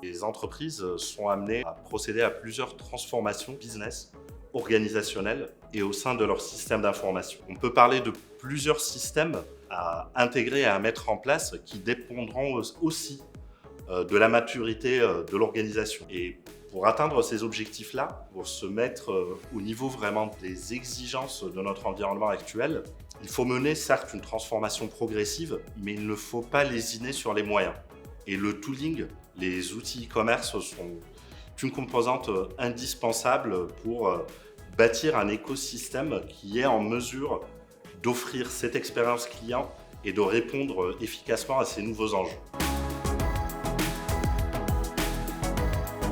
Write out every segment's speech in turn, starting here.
Les entreprises sont amenées à procéder à plusieurs transformations business, organisationnelles et au sein de leur système d'information. On peut parler de plusieurs systèmes à intégrer et à mettre en place qui dépendront aussi de la maturité de l'organisation. Et pour atteindre ces objectifs-là, pour se mettre au niveau vraiment des exigences de notre environnement actuel, il faut mener certes une transformation progressive, mais il ne faut pas lésiner sur les moyens. Et le tooling, les outils e-commerce sont une composante indispensable pour bâtir un écosystème qui est en mesure d'offrir cette expérience client et de répondre efficacement à ces nouveaux enjeux.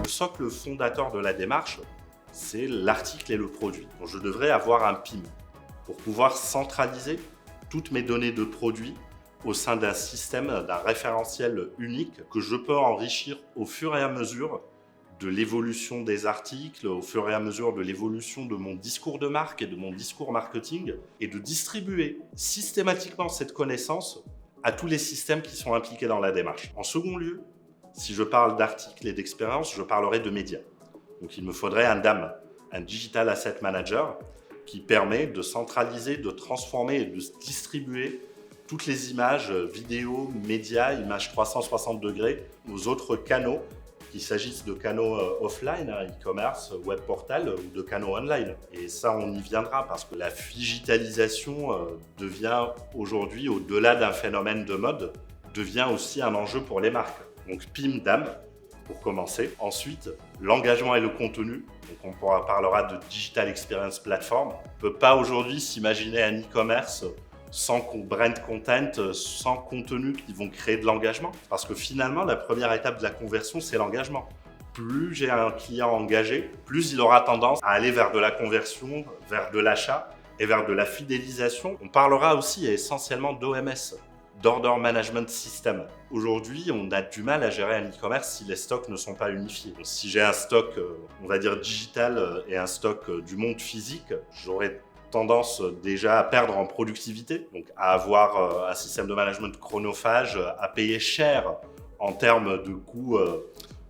Le socle fondateur de la démarche, c'est l'article et le produit. Donc, je devrais avoir un PIM pour pouvoir centraliser toutes mes données de produits au sein d'un système, d'un référentiel unique que je peux enrichir au fur et à mesure de l'évolution des articles, au fur et à mesure de l'évolution de mon discours de marque et de mon discours marketing, et de distribuer systématiquement cette connaissance à tous les systèmes qui sont impliqués dans la démarche. En second lieu, si je parle d'articles et d'expérience, je parlerai de médias. Donc il me faudrait un DAM, un Digital Asset Manager, qui permet de centraliser, de transformer et de distribuer toutes les images, vidéos, médias, images 360 degrés aux autres canaux, qu'il s'agisse de canaux offline, e-commerce, web portal ou de canaux online. Et ça, on y viendra parce que la digitalisation devient aujourd'hui, au-delà d'un phénomène de mode, devient aussi un enjeu pour les marques. Donc PIM, DAM, pour commencer. Ensuite, l'engagement et le contenu. Donc on parlera de Digital Experience Platform. On ne peut pas aujourd'hui s'imaginer un e-commerce sans brand content, sans contenu qui vont créer de l'engagement. Parce que finalement, la première étape de la conversion, c'est l'engagement. Plus j'ai un client engagé, plus il aura tendance à aller vers de la conversion, vers de l'achat et vers de la fidélisation. On parlera aussi essentiellement d'OMS, d'Order Management System. Aujourd'hui, on a du mal à gérer un e-commerce si les stocks ne sont pas unifiés. Donc, si j'ai un stock, on va dire digital et un stock du monde physique, j'aurai tendance déjà à perdre en productivité, donc à avoir un système de management chronophage, à payer cher en termes de coûts,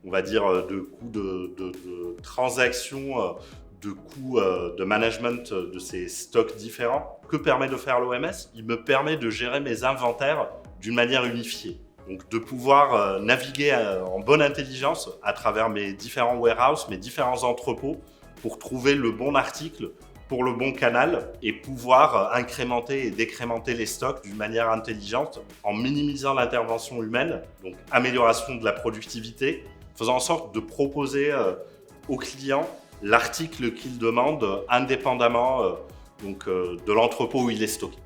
on va dire de coûts de transactions, de coûts de management de ces stocks différents. Que permet de faire l'OMS? Il me permet de gérer mes inventaires d'une manière unifiée. Donc de pouvoir naviguer en bonne intelligence à travers mes différents warehouses, mes différents entrepôts pour trouver le bon article pour le bon canal et pouvoir incrémenter et décrémenter les stocks d'une manière intelligente en minimisant l'intervention humaine, donc amélioration de la productivité, faisant en sorte de proposer aux clients l'article qu'il demande indépendamment de l'entrepôt où il est stocké.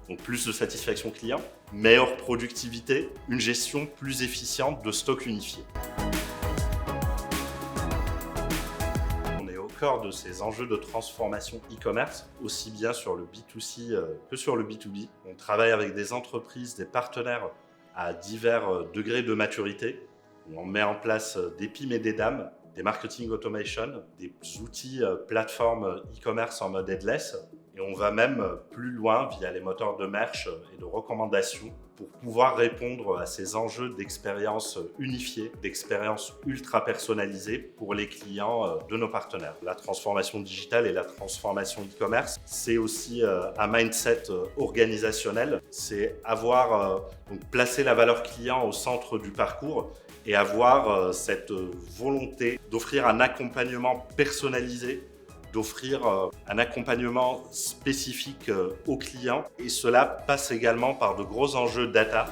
Donc plus de satisfaction client, meilleure productivité, une gestion plus efficiente de stock unifié. De ces enjeux de transformation e-commerce, aussi bien sur le B2C que sur le B2B. On travaille avec des entreprises, des partenaires à divers degrés de maturité. On met en place des PIM et des DAM, des marketing automation, des outils plateformes e-commerce en mode headless. Et on va même plus loin via les moteurs de merch et de recommandations pour pouvoir répondre à ces enjeux d'expérience unifiée, d'expérience ultra personnalisée pour les clients de nos partenaires. La transformation digitale et la transformation e-commerce, c'est aussi un mindset organisationnel. C'est avoir placer la valeur client au centre du parcours et avoir cette volonté d'offrir un accompagnement personnalisé, d'offrir un accompagnement spécifique aux clients. Et cela passe également par de gros enjeux data.